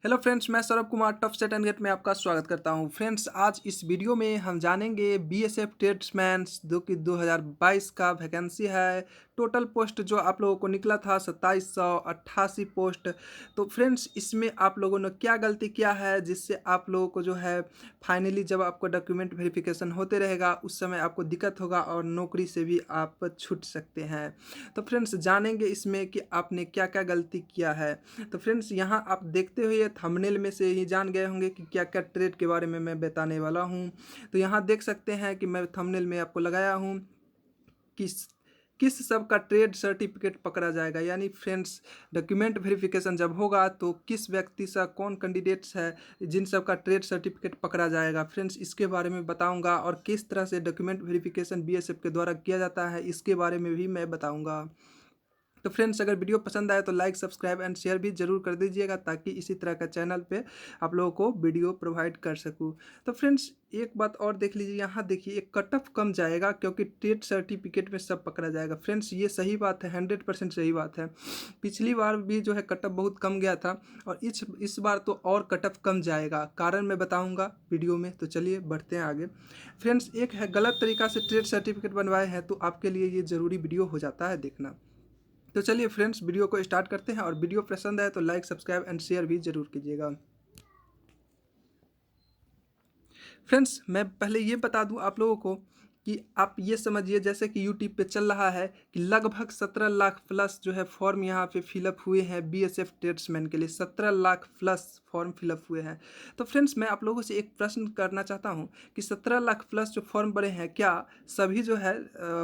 Hello friends, मैं Saurabh Kumar tough set and GATE में आपका स्वागत करता हूं। फ्रेंड्स, आज इस वीडियो में हम जानेंगे बीएसएफ ट्रेड्समैन जो कि 2022 का वैकेंसी है। टोटल पोस्ट जो आप लोगों को निकला था 2788 पोस्ट। तो फ्रेंड्स, इसमें आप लोगों ने क्या गलती किया है जिससे आप लोगों को जो है फाइनली जब आपको डॉक्यूमेंट वेरिफिकेशन होते रहेगा उस समय आपको दिक्कत होगा और नौकरी से भी आप छूट सकते हैं। तो फ्रेंड्स, जानेंगे इसमें कि आपने क्या क्या गलती किया है। तो फ्रेंड्स, यहाँ आप देखते हुए थंबनेल में से ही जान गए होंगे कि क्या क्या ट्रेड के बारे में मैं बताने वाला हूँ। तो यहाँ देख सकते हैं कि मैं थंबनेल में आपको लगाया हूँ किस किस सब का ट्रेड सर्टिफिकेट पकड़ा जाएगा। यानी फ्रेंड्स, डॉक्यूमेंट वेरिफिकेशन जब होगा तो किस व्यक्ति सा कौन कैंडिडेट्स है जिन सब का ट्रेड सर्टिफिकेट पकड़ा जाएगा। फ्रेंड्स, इसके बारे में बताऊंगा और किस तरह से डॉक्यूमेंट वेरिफिकेशन बीएसएफ के द्वारा किया जाता है इसके बारे में भी मैं बताऊंगा। तो फ्रेंड्स, अगर वीडियो पसंद आए तो लाइक सब्सक्राइब एंड शेयर भी जरूर कर दीजिएगा ताकि इसी तरह का चैनल पे आप लोगों को वीडियो प्रोवाइड कर सकूं। तो फ्रेंड्स, एक बात और देख लीजिए, यहाँ देखिए एक कट ऑफ कम जाएगा क्योंकि ट्रेड सर्टिफिकेट में सब पकड़ा जाएगा। फ्रेंड्स, ये सही बात है, 100% सही बात है। पिछली बार भी जो है कट ऑफ बहुत कम गया था और इस बार तो और कट ऑफ कम जाएगा। कारण मैं बताऊँगा वीडियो में। तो चलिए बढ़ते हैं आगे। फ्रेंड्स, एक है गलत तरीका से ट्रेड सर्टिफिकेट बनवाए हैं तो आपके लिए ये ज़रूरी वीडियो हो जाता है देखना। तो चलिए फ्रेंड्स, वीडियो को स्टार्ट करते हैं और वीडियो पसंद आए तो लाइक सब्सक्राइब एंड शेयर भी जरूर कीजिएगा। फ्रेंड्स, मैं पहले ये बता दूं आप लोगों को कि आप ये समझिए जैसे कि यूट्यूब पे चल रहा है कि लगभग 17 लाख प्लस जो है फॉर्म यहाँ पे फिलअप हुए हैं बीएसएफ ट्रेड्समैन के लिए। 17 लाख प्लस फॉर्म फिलअप हुए हैं। तो फ्रेंड्स, मैं आप लोगों से एक प्रश्न करना चाहता हूँ कि 17 लाख प्लस जो फॉर्म भरे हैं क्या सभी जो है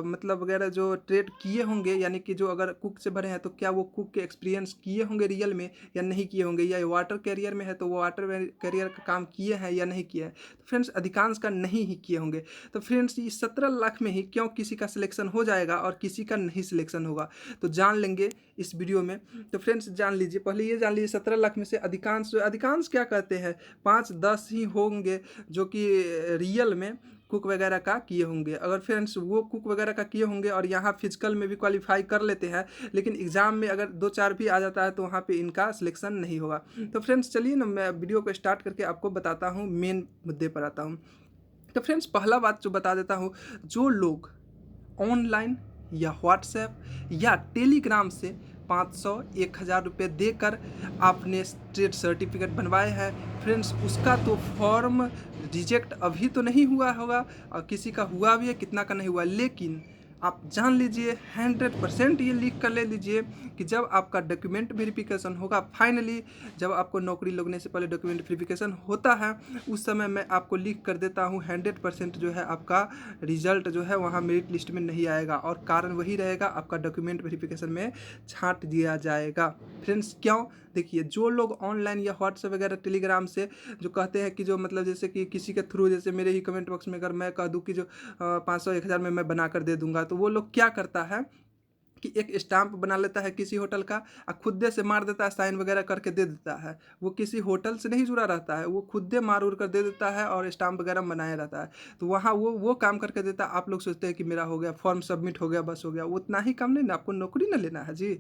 मतलब वगैरह जो ट्रेड किए होंगे, यानी कि जो अगर कुक से भरे हैं तो क्या वो कुक के एक्सपीरियंस किए होंगे रियल में या नहीं किए होंगे, या वाटर कैरियर में है तो वो वाटर कैरियर का काम किए हैं या नहीं किए हैं। तो फ्रेंड्स, अधिकांश का नहीं ही किए होंगे। तो फ्रेंड्स, इस 17 लाख में ही क्यों किसी का सिलेक्शन हो जाएगा और किसी का नहीं सिलेक्शन होगा, तो जान लेंगे इस वीडियो में। तो फ्रेंड्स, जान लीजिए, पहले ये जान लीजिए 17 लाख में से अधिकांश क्या कहते हैं, 5-10 ही होंगे जो कि रियल में कुक वगैरह का किए होंगे। अगर फ्रेंड्स वो कुक वगैरह का किए होंगे और यहाँ फिजिकल में भी क्वालिफाई कर लेते हैं, लेकिन एग्जाम में अगर 2-4 भी आ जाता है तो वहाँ पे इनका सिलेक्शन नहीं होगा। तो फ्रेंड्स, चलिए ना मैं वीडियो को स्टार्ट करके आपको बताता हूँ, मेन मुद्दे पर आता हूँ। तो फ्रेंड्स, पहला बात जो बता देता हूँ, जो लोग ऑनलाइन या व्हाट्सएप या टेलीग्राम से 500 1000 रुपये देकर आपने ट्रेड सर्टिफिकेट बनवाए हैं, फ्रेंड्स उसका तो फॉर्म रिजेक्ट अभी तो नहीं हुआ होगा और किसी का हुआ भी है, कितना का नहीं हुआ, लेकिन आप जान लीजिए 100% ये लिख कर ले लीजिए कि जब आपका डॉक्यूमेंट वेरिफिकेशन होगा फाइनली, जब आपको नौकरी लगने से पहले डॉक्यूमेंट वेरिफिकेशन होता है उस समय मैं आपको लिख कर देता हूँ 100% जो है आपका रिजल्ट जो है वहाँ मेरिट लिस्ट में नहीं आएगा और कारण वही रहेगा, आपका डॉक्यूमेंट वेरिफिकेशन में छांट दिया जाएगा। फ्रेंड्स, क्यों? देखिए, जो लोग ऑनलाइन या व्हाट्सएप वगैरह टेलीग्राम से जो कहते हैं कि जो मतलब जैसे कि किसी के थ्रू, जैसे मेरे ही कमेंट बॉक्स में अगर मैं कह दूं कि जो 500 1000 में मैं बना कर दे दूंगा, तो वो लोग क्या करता है कि एक स्टाम्प बना लेता है किसी होटल का और खुदे से मार देता है, साइन वगैरह करके दे देता है। वो किसी होटल से नहीं जुड़ा रहता है, वो खुदे मार उड़ कर दे देता है और स्टाम्प वगैरह बनाया रहता है। तो वहाँ वो काम करके देता है। आप लोग सोचते हैं कि मेरा हो गया, फॉर्म सबमिट हो गया, बस हो गया। उतना ही काम नहीं ना, आपको नौकरी ना लेना है जी।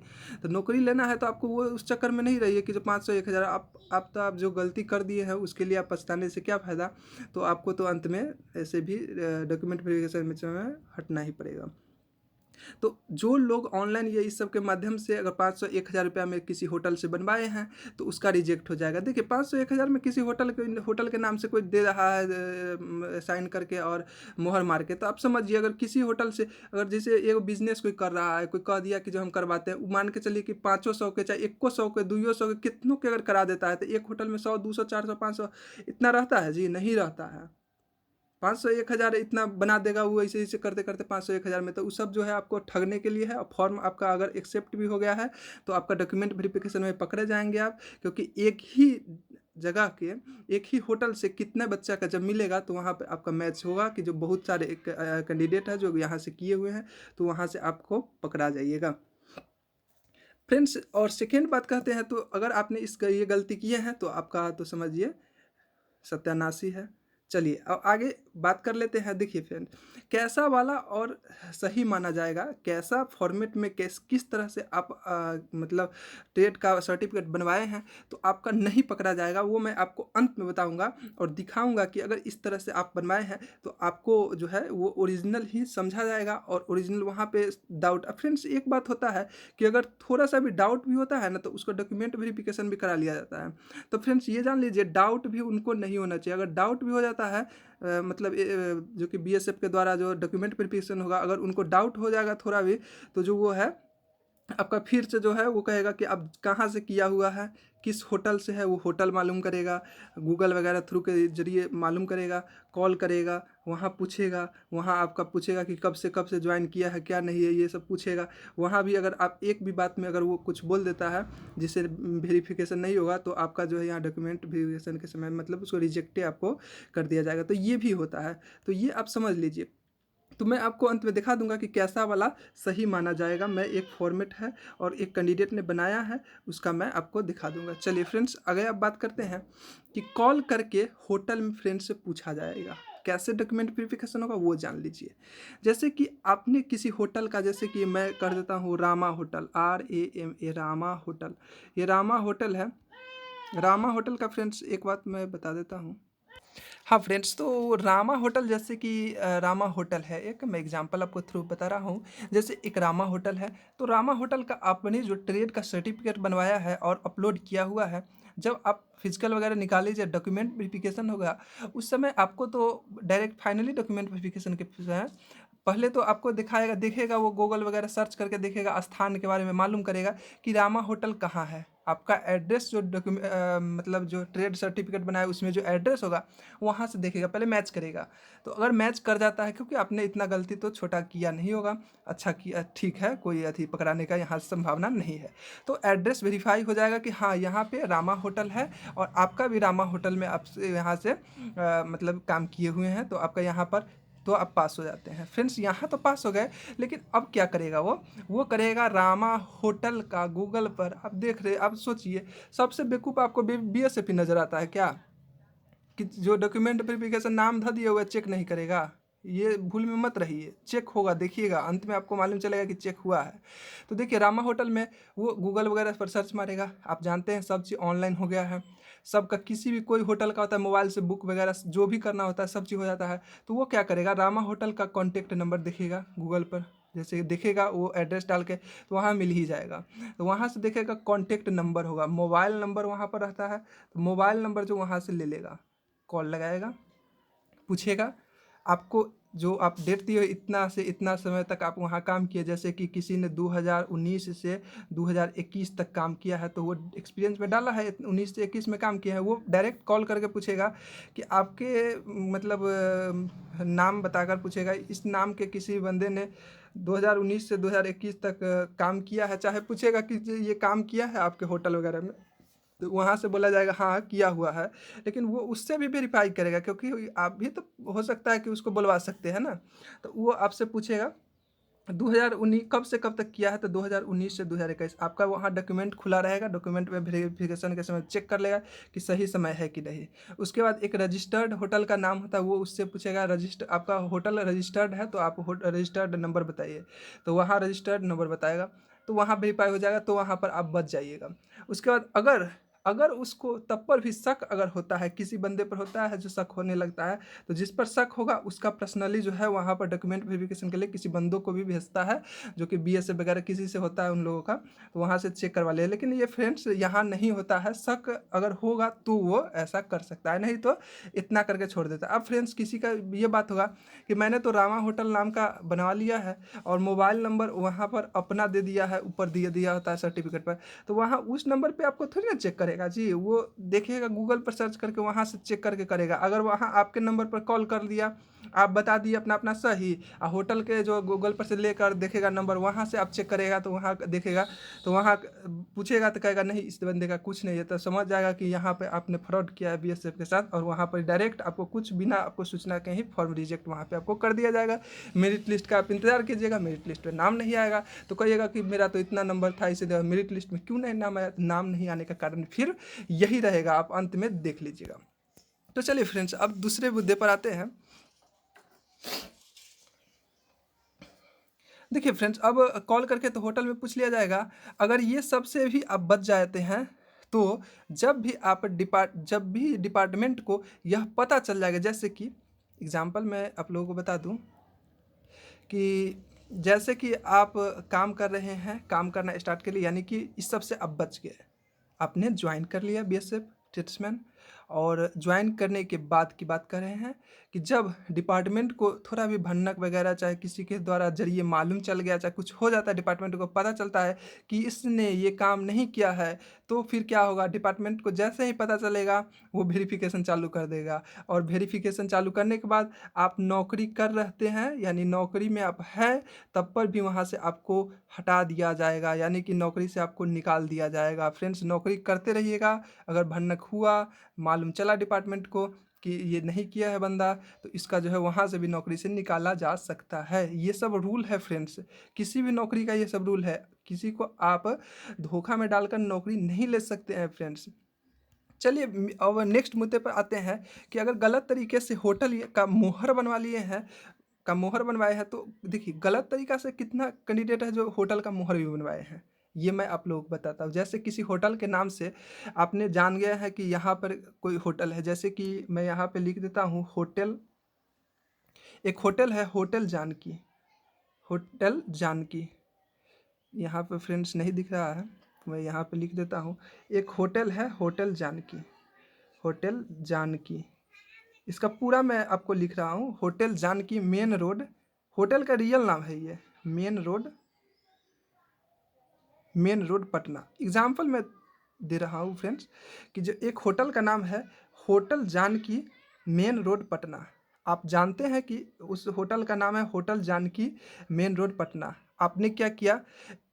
तो नौकरी लेना है तो आपको वो उस चक्कर में नहीं रहिए कि जो 500 1000 आप तो आप जो गलती कर दिए हैं उसके लिए आप पछताने से क्या फ़ायदा। तो आपको तो अंत में ऐसे भी डॉक्यूमेंट वेरिफिकेशन में हटना ही पड़ेगा। तो जो लोग ऑनलाइन या इस सब के माध्यम से अगर 500 1000 रुपया में किसी होटल से बनवाए हैं तो उसका रिजेक्ट हो जाएगा। देखिए, 500 1000 में किसी होटल के नाम से कोई दे रहा है साइन करके और मोहर मार के, तो आप समझिए अगर किसी होटल से, अगर जैसे एक बिजनेस कोई कर रहा है, कोई कह दिया कि जो हम करवाते हैं, मान के चलिए कि 500 के, चाहे 100 के, 200 के, कितनों के अगर करा देता है तो एक होटल में 100 200 400 500 इतना रहता है जी? नहीं रहता है। 500 1000 इतना बना देगा वो, ऐसे ऐसे करते करते 500 1000 में। तो वो सब जो है आपको ठगने के लिए है। और फॉर्म आपका अगर एक्सेप्ट भी हो गया है तो आपका डॉक्यूमेंट वेरिफिकेशन में पकड़े जाएंगे आप, क्योंकि एक ही जगह के, एक ही होटल से कितने बच्चा का जब मिलेगा तो वहाँ पे आपका मैच होगा कि जो बहुत सारे कैंडिडेट है जो यहाँ से किए हुए हैं, तो वहाँ से आपको पकड़ा जाइएगा। फ्रेंड्स, और सेकेंड बात कहते हैं, तो अगर आपने इसका ये गलती किए हैं तो आपका तो समझिए सत्यानाशी है। चलिए अब आगे बात कर लेते हैं। देखिए फ्रेंड, कैसा वाला और सही माना जाएगा, कैसा फॉर्मेट में किस तरह से आप मतलब ट्रेड का सर्टिफिकेट बनवाए हैं तो आपका नहीं पकड़ा जाएगा, वो मैं आपको अंत में बताऊंगा और दिखाऊंगा कि अगर इस तरह से आप बनवाए हैं तो आपको जो है वो ओरिजिनल ही समझा जाएगा और ओरिजिनल वहाँ पे डाउट। फ्रेंड्स एक बात होता है कि अगर थोड़ा सा भी डाउट भी होता है ना तो उसको डॉक्यूमेंट वेरिफिकेशन भी करा लिया जाता है। तो फ्रेंड्स ये जान लीजिए, डाउट भी उनको नहीं होना चाहिए। अगर डाउट भी हो जाता है मतलब जो कि बीएसएफ के द्वारा जो डॉक्यूमेंट वेरिफिकेशन होगा, अगर उनको डाउट हो जाएगा थोड़ा भी तो जो वो है आपका फिर से जो है वो कहेगा कि आप कहाँ से किया हुआ है, किस होटल से है, वो होटल मालूम करेगा, गूगल वगैरह थ्रू के जरिए मालूम करेगा, कॉल करेगा, वहाँ पूछेगा, वहाँ आपका पूछेगा कि कब से ज्वाइन किया है क्या नहीं है, ये सब पूछेगा। वहाँ भी अगर आप एक भी बात में अगर वो कुछ बोल देता है जिससे वेरिफिकेशन नहीं होगा तो आपका जो है यहाँ डॉक्यूमेंट वेरिफिकेशन के समय मतलब उसको रिजेक्ट आपको कर दिया जाएगा। तो ये भी होता है, तो ये आप समझ लीजिए। तो मैं आपको अंत में दिखा दूंगा कि कैसा वाला सही माना जाएगा। मैं एक फॉर्मेट है और एक कैंडिडेट ने बनाया है, उसका मैं आपको दिखा दूंगा। चलिए फ्रेंड्स, अगर आप बात करते हैं कि कॉल करके होटल में फ्रेंड से पूछा जाएगा कैसे डॉक्यूमेंट वेरिफिकेशन होगा, वो जान लीजिए। जैसे कि आपने किसी होटल का, जैसे कि मैं कर देता हूँ Rama hotel, RAMA Rama hotel, ये रामा होटल है। रामा होटल का फ्रेंड्स एक बात मैं बता देता हूँ। हाँ फ्रेंड्स, तो रामा होटल जैसे कि रामा होटल है, एक मैं एग्जांपल आपको थ्रू बता रहा हूँ। जैसे एक रामा होटल है, तो रामा होटल का आपने जो ट्रेड का सर्टिफिकेट बनवाया है और अपलोड किया हुआ है, जब आप फिजिकल वगैरह निकाल लीजिए, डॉक्यूमेंट वेरिफिकेशन होगा, उस समय आपको तो डायरेक्ट फाइनली डॉक्यूमेंट वेरिफिकेशन के है पहले तो आपको दिखाएगा, देखेगा वो गूगल वगैरह सर्च करके देखेगा, स्थान के बारे में मालूम करेगा कि रामा होटल कहाँ है। आपका एड्रेस जो मतलब जो ट्रेड सर्टिफिकेट बनाया उसमें जो एड्रेस होगा वहाँ से देखेगा, पहले मैच करेगा। तो अगर मैच कर जाता है, क्योंकि आपने इतना गलती तो छोटा किया नहीं होगा, अच्छा किया, ठीक है, कोई अथी पकड़ाने का यहाँ संभावना नहीं है, तो एड्रेस वेरीफाई हो जाएगा कि हाँ यहाँ पे रामा होटल है और आपका भी रामा होटल में आप यहाँ से मतलब काम किए हुए हैं, तो आपका यहाँ पर तो आप पास हो जाते हैं। फ्रेंड्स यहाँ तो पास हो गए, लेकिन अब क्या करेगा वो करेगा रामा होटल का गूगल पर, आप देख रहे, आप सोचिए, सबसे बेवकूफ़ आपको BSF ही नज़र आता है क्या, कि जो डॉक्यूमेंट वेरिफिकेशन नाम धर दिया हुआ है चेक नहीं करेगा। ये भूल में मत रहिए, चेक होगा, देखिएगा अंत में आपको मालूम चलेगा कि चेक हुआ है। तो देखिए रामा होटल में वो गूगल वगैरह पर सर्च मारेगा, आप जानते हैं सब चीज़ ऑनलाइन हो गया है, सबका किसी भी कोई होटल का होता है मोबाइल से बुक वगैरह जो भी करना होता है सब चीज़ हो जाता है। तो वो क्या करेगा, रामा होटल का कॉन्टेक्ट नंबर देखेगा गूगल पर, जैसे देखेगा वो एड्रेस डाल के तो वहाँ मिल ही जाएगा। तो वहाँ से देखेगा कॉन्टेक्ट नंबर होगा, मोबाइल नंबर वहाँ पर रहता है, तो मोबाइल नंबर जो वहाँ से ले लेगा, कॉल लगाएगा, पूछेगा आपको जो आप डेट दिए इतना से इतना समय तक आप वहाँ काम किए, जैसे कि किसी ने 2019 से 2021 तक काम किया है तो वो एक्सपीरियंस में डाला है 19 से 21 में काम किया है, वो डायरेक्ट कॉल करके पूछेगा कि आपके मतलब नाम बताकर पूछेगा, इस नाम के किसी बंदे ने 2019 से 2021 तक काम किया है, चाहे पूछेगा कि ये काम किया है आपके होटल वगैरह में, तो वहाँ से बोला जाएगा हाँ किया हुआ है। लेकिन वो उससे भी वेरीफाई करेगा, क्योंकि आप भी तो हो सकता है कि उसको बुलवा सकते हैं ना, तो वो आपसे पूछेगा 2019 कब से कब तक किया है, तो 2019 से 2021 आपका वहाँ डॉक्यूमेंट खुला रहेगा, डॉक्यूमेंट में वेरिफिकेशन के समय चेक कर लेगा कि सही समय है कि नहीं। उसके बाद एक रजिस्टर्ड होटल का नाम होता है, वो उससे पूछेगा रजिस्टर आपका होटल रजिस्टर्ड है तो आप रजिस्टर्ड नंबर बताइए, तो वहाँ रजिस्टर्ड नंबर बताएगा, तो वहाँ वेरीफाई हो जाएगा, तो वहाँ पर आप बच जाइएगा। उसके बाद अगर अगर उसको तब पर भी शक अगर होता है, किसी बंदे पर होता है जो शक होने लगता है, तो जिस पर शक होगा उसका पर्सनली जो है वहाँ पर डॉक्यूमेंट वेरिफिकेशन के लिए किसी बंदों को भी भेजता है, जो कि BSF वगैरह किसी से होता है उन लोगों का, तो वहाँ से चेक करवा ले। लेकिन ये फ्रेंड्स यहाँ नहीं होता है, शक अगर होगा तो वो ऐसा कर सकता है, नहीं तो इतना करके छोड़ देता है। अब फ्रेंड्स किसी का ये बात होगा कि मैंने तो रामा होटल नाम का बनवा लिया है और मोबाइल नंबर वहाँ पर अपना दे दिया है, ऊपर दिया दिया होता है सर्टिफिकेट पर, तो वहाँ उस नंबर पे आपको थोड़ी ना चेक करेगा जी, वो देखेगा गूगल पर सर्च करके वहाँ से चेक करके करेगा। अगर वहाँ आपके नंबर पर कॉल कर दिया, आप बता दिए अपना अपना सही, और होटल के जो गूगल पर से लेकर देखेगा नंबर, वहाँ से आप चेक करेगा तो वहाँ देखेगा, तो वहाँ पूछेगा तो कहेगा नहीं इस बंदे का कुछ नहीं है, तो समझ जाएगा कि यहाँ पे आपने फ्रॉड किया है BSF के साथ, और वहाँ पर डायरेक्ट आपको कुछ बिना आपको सूचना के ही फॉर्म रिजेक्ट वहाँ पे आपको कर दिया जाएगा। मेरिट लिस्ट का आप इंतजार कीजिएगा, मेरिट लिस्ट में नाम नहीं आएगा तो कहिएगा कि मेरा तो इतना नंबर था, इसे मेरिट लिस्ट में क्यों नहीं नाम आया, नाम नहीं आने का कारण फिर यही रहेगा, आप अंत में देख लीजिएगा। तो चलिए फ्रेंड्स, अब दूसरे मुद्दे पर आते हैं देखिए फ्रेंड्स, अब कॉल करके तो होटल में पूछ लिया जाएगा। अगर ये सब से भी आप बच जाते हैं, तो जब भी डिपार्टमेंट को यह पता चल जाएगा, जैसे कि एग्ज़ाम्पल मैं आप लोगों को बता दूँ कि जैसे कि आप काम कर रहे हैं, काम करना स्टार्ट कर लिए, यानी कि इस सब से आप बच गए। आपने ज्वाइन कर लिया बीएसएफ ट्रेड्समैन, और ज्वाइन करने के बाद की बात कर रहे हैं कि जब डिपार्टमेंट को थोड़ा भी भनक वगैरह, चाहे किसी के द्वारा जरिए मालूम चल गया, चाहे कुछ हो जाता है, डिपार्टमेंट को पता चलता है कि इसने ये काम नहीं किया है, तो फिर क्या होगा, डिपार्टमेंट को जैसे ही पता चलेगा वो वेरिफिकेशन चालू कर देगा। और वेरिफिकेशन चालू करने के बाद आप नौकरी कर रहते हैं, यानी नौकरी में आप हैं, तब पर भी वहाँ से आपको हटा दिया जाएगा, यानी कि नौकरी से आपको निकाल दिया जाएगा। फ्रेंड्स, नौकरी करते रहिएगा। अगर भनक हुआ, मालूम चला डिपार्टमेंट को कि ये नहीं किया है बंदा, तो इसका जो है वहाँ से भी नौकरी से निकाला जा सकता है। ये सब रूल है फ्रेंड्स, किसी भी नौकरी का ये सब रूल है। किसी को आप धोखा में डालकर नौकरी नहीं ले सकते हैं फ्रेंड्स। चलिए अब नेक्स्ट मुद्दे पर आते हैं कि अगर गलत तरीके से होटल का मोहर बनवा लिए हैं, का मोहर बनवाए हैं, तो देखिए गलत तरीका से कितना कैंडिडेट है जो होटल का मोहर भी बनवाए हैं, ये मैं आप लोगों को बताता हूँ। जैसे किसी होटल के नाम से आपने जान गया है कि यहाँ पर कोई होटल है, जैसे कि मैं यहाँ पे लिख देता हूँ होटल, एक होटल है होटल जानकी, होटल जानकी। यहाँ पे फ्रेंड्स नहीं दिख रहा है, मैं यहाँ पे लिख देता हूँ, एक होटल है होटल जानकी, होटल जानकी। इसका पूरा मैं आपको लिख रहा हूँ, hotel Janaki, main road, hotel का रियल नाम है ये, मेन रोड पटना। एग्जाम्पल मैं दे रहा हूँ फ्रेंड्स कि जो एक होटल का नाम है hotel Janaki, main road Patna. आप जानते हैं कि उस होटल का नाम है hotel Janaki, main road Patna. आपने क्या किया,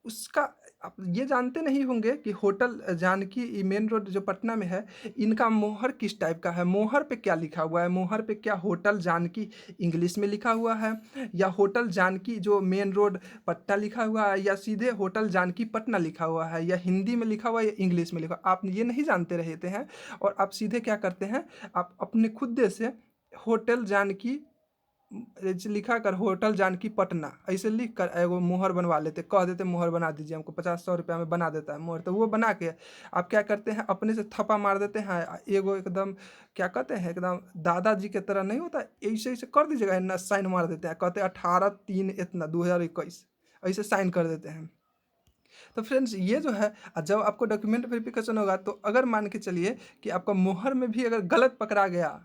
उसका, आप ये जानते नहीं होंगे कि होटल जानकी मेन रोड जो पटना में है, इनका मोहर किस टाइप का है, मोहर पे क्या लिखा हुआ है, मोहर पे क्या होटल जानकी इंग्लिश में लिखा हुआ है, या होटल जानकी जो मेन रोड पटना लिखा हुआ है, या सीधे होटल जानकी पटना लिखा हुआ है, या हिंदी में लिखा हुआ है या इंग्लिश में लिखा हुआ है। आप ये नहीं जानते रहते हैं, और आप सीधे क्या करते हैं, आप अपने खुद से होटल जानकी ऐसे लिखा कर होटल जानकी पटना ऐसे लिख कर एगो मोहर बनवा लेते, कह देते मोहर बना दीजिए हमको, 50-100 रुपया में बना देता है मोहर। तो वो बना के आप क्या करते हैं, अपने से थप्पा मार देते हैं, एगो एकदम क्या कहते हैं, एकदम दादाजी के तरह नहीं होता, ऐसे ऐसे कर दीजिएगा ना, साइन मार देते हैं, कहते हैं 18/3 इतना 2021, ऐसे साइन कर देते हैं। तो फ्रेंड्स ये जो है, जब आपको डॉक्यूमेंट वेरिफिकेशन होगा, तो अगर मान के चलिए कि आपका मोहर में भी अगर गलत पकड़ा गया,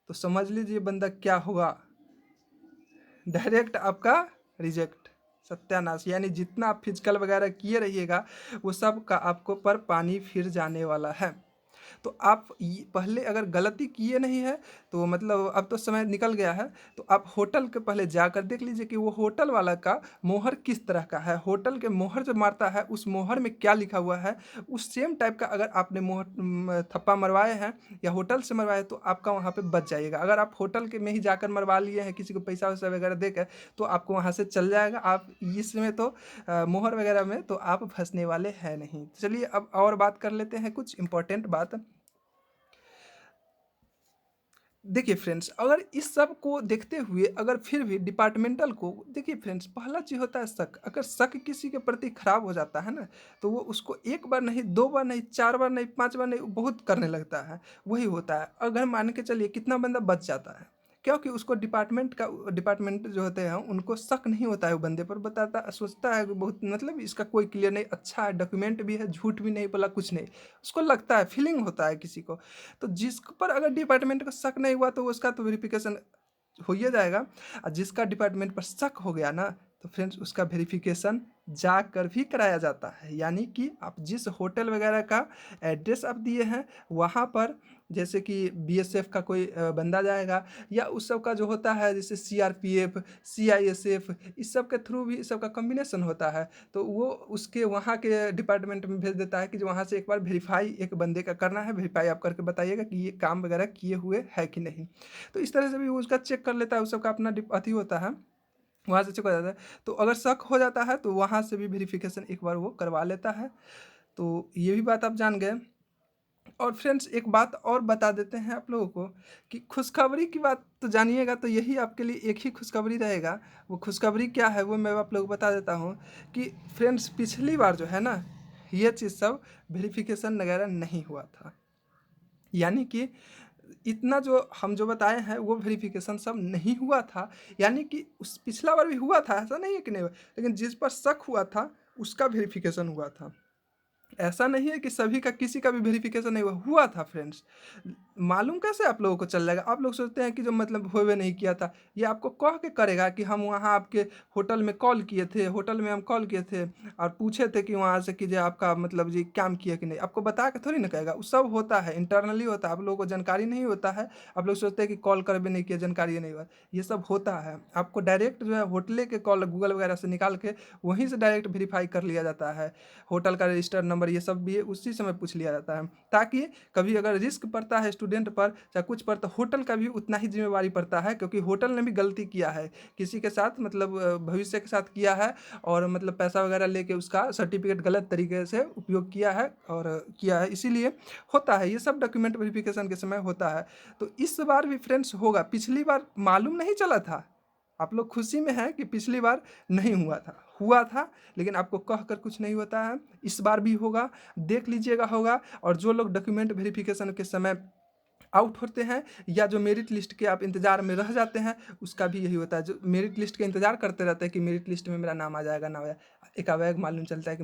तो समझ लीजिए बंदा क्या होगा, डायरेक्ट आपका रिजेक्ट, सत्यानाश। यानी जितना आप फिजिकल वगैरह किए रहिएगा, वो सब का आपको पर पानी फिर जाने वाला है। तो आप पहले अगर गलती किए नहीं है, तो मतलब अब तो समय निकल गया है, तो आप होटल के पहले जाकर देख लीजिए कि वो होटल वाला का मोहर किस तरह का है, होटल के मोहर जो मारता है उस मोहर में क्या लिखा हुआ है, उस सेम टाइप का अगर आपने मोहर थप्पा मरवाए हैं या होटल से मरवाए, तो आपका वहाँ पे बच जाइएगा। अगर आप होटल के में ही जाकर मरवा लिए हैं किसी को पैसा वैसा वगैरह देकर, तो आपको वहाँ से चल जाएगा। आप इसमें तो मोहर वगैरह में तो आप फंसने वाले हैं नहीं। चलिए अब और बात कर लेते हैं, कुछ इंपॉर्टेंट बात। देखिए फ्रेंड्स, अगर इस सब को देखते हुए अगर फिर भी डिपार्टमेंटल को, देखिए फ्रेंड्स, पहला चीज़ होता है शक। अगर शक किसी के प्रति खराब हो जाता है ना, तो वो उसको एक बार नहीं, दो बार नहीं, चार बार नहीं, पांच बार नहीं, बहुत करने लगता है। वही होता है। अगर मान के चलिए कितना बंदा बच जाता है, क्योंकि उसको डिपार्टमेंट जो होते हैं उनको शक नहीं होता है वो बंदे पर, बताता सोचता है कि बहुत मतलब इसका कोई क्लियर नहीं, अच्छा है, डॉक्यूमेंट भी है, झूठ भी नहीं बोला, कुछ नहीं, उसको लगता है, फीलिंग होता है किसी को। तो जिस पर अगर डिपार्टमेंट को शक नहीं हुआ, तो उसका तो वेरिफिकेशन हो ही जाएगा। और जिसका डिपार्टमेंट पर शक हो गया ना, तो फ्रेंड्स उसका वेरिफिकेशन जाकर भी कराया जाता है। यानी कि आप जिस होटल वगैरह का एड्रेस आप दिए हैं, वहाँ पर जैसे कि बीएसएफ का कोई बंदा जाएगा, या उस सब का जो होता है जैसे सीआरपीएफ, सीआईएसएफ, इस सब के थ्रू भी इस सब का कॉम्बिनेशन होता है, तो वो उसके वहाँ के डिपार्टमेंट में भेज देता है कि जो वहाँ से एक बार वेरीफाई एक बंदे का करना है, वेरीफाई आप करके बताइएगा कि ये काम वगैरह किए हुए है कि नहीं। तो इस तरह से भी वो उसका चेक कर लेता है, उस सब का अपना अथी होता है, वहाँ से चेक हो जाता है। तो अगर शक हो जाता है, तो वहाँ से भी वेरिफिकेशन एक बार वो करवा लेता है। तो ये भी बात आप जान गए। और फ्रेंड्स एक बात और बता देते हैं आप लोगों को कि खुशखबरी की बात तो जानिएगा, तो यही आपके लिए एक ही खुशखबरी रहेगा। वो खुशखबरी क्या है वो मैं आप लोगों को बता देता हूँ कि फ्रेंड्स पिछली बार जो है ना, ये चीज़ सब वेरिफिकेशन वगैरह नहीं हुआ था। यानी कि इतना जो हम जो बताए हैं वो वेरिफिकेशन सब नहीं हुआ था। यानी कि उस पिछला बार भी हुआ था, ऐसा नहीं है कि नहीं हुआ, लेकिन जिस पर शक हुआ था उसका वेरिफिकेशन हुआ था। ऐसा नहीं है कि सभी का किसी का भी वेरिफिकेशन नहीं हुआ, हुआ था फ्रेंड्स। मालूम कैसे आप लोगों को चल जाएगा? आप लोग सोचते हैं कि जो मतलब हुए नहीं किया था, ये आपको कह के करेगा कि हम वहाँ आपके होटल में कॉल किए थे, होटल में हम कॉल किए थे और पूछे थे कि वहाँ से कि जो आपका मतलब जी काम किया कि नहीं, आपको बता के थोड़ी ना कहेगा। वो सब होता है, इंटरनली होता है, आप लोगों को जानकारी नहीं होता है। आप लोग सोचते हैं कि कॉल कर भी नहीं किया, जानकारी नहीं हुआ, ये सब होता है। आपको डायरेक्ट जो है होटले के कॉल गूगल वगैरह से निकाल के वहीं से डायरेक्ट वेरीफाई कर लिया जाता है। होटल का रजिस्टर नंबर ये सब भी उसी समय पूछ लिया जाता है, ताकि कभी अगर रिस्क पड़ता है स्टूडेंट पर चाहे कुछ पर, तो होटल का भी उतना ही जिम्मेवारी पड़ता है, क्योंकि होटल ने भी गलती किया है किसी के साथ, मतलब भविष्य के साथ किया है, और मतलब पैसा वगैरह लेके उसका सर्टिफिकेट गलत तरीके से उपयोग किया है और किया है, इसीलिए होता है ये सब डॉक्यूमेंट वेरिफिकेशन के समय होता है। तो इस बार भी फ्रेंड्स होगा, पिछली बार मालूम नहीं चला था। आप लोग खुशी में हैं कि पिछली बार नहीं हुआ था, लेकिन आपको कह कर कुछ नहीं होता है। इस बार भी होगा, देख लीजिएगा होगा। और जो लोग डॉक्यूमेंट वेरिफिकेशन के समय आउट होते हैं या जो मेरिट लिस्ट के आप इंतज़ार में रह जाते हैं, उसका भी यही होता है। जो मेरिट लिस्ट का इंतज़ार करते रहते हैं कि मेरिट लिस्ट में मेरा नाम आ जाएगा, ना आया, एकाएक मालूम चलता है कि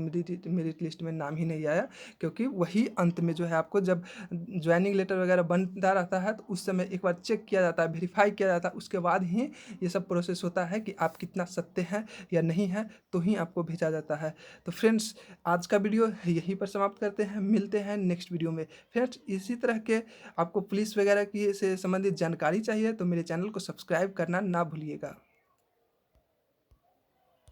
मेरिट लिस्ट में नाम ही नहीं आया, क्योंकि वही अंत में जो है आपको जब ज्वाइनिंग लेटर वगैरह बनता रहता है, तो उस समय एक बार चेक किया जाता है, वेरीफाई किया जाता है, उसके बाद ही ये सब प्रोसेस होता है कि आप कितना सत्य हैं या नहीं हैं, तो ही आपको भेजा जाता है। तो फ्रेंड्स आज का वीडियो यहीं पर समाप्त करते हैं, मिलते हैं नेक्स्ट वीडियो में। फ्रेंड्स इसी तरह के आपको पुलिस वगैरह की से संबंधित जानकारी चाहिए तो मेरे चैनल को सब्सक्राइब करना ना भूलिएगा।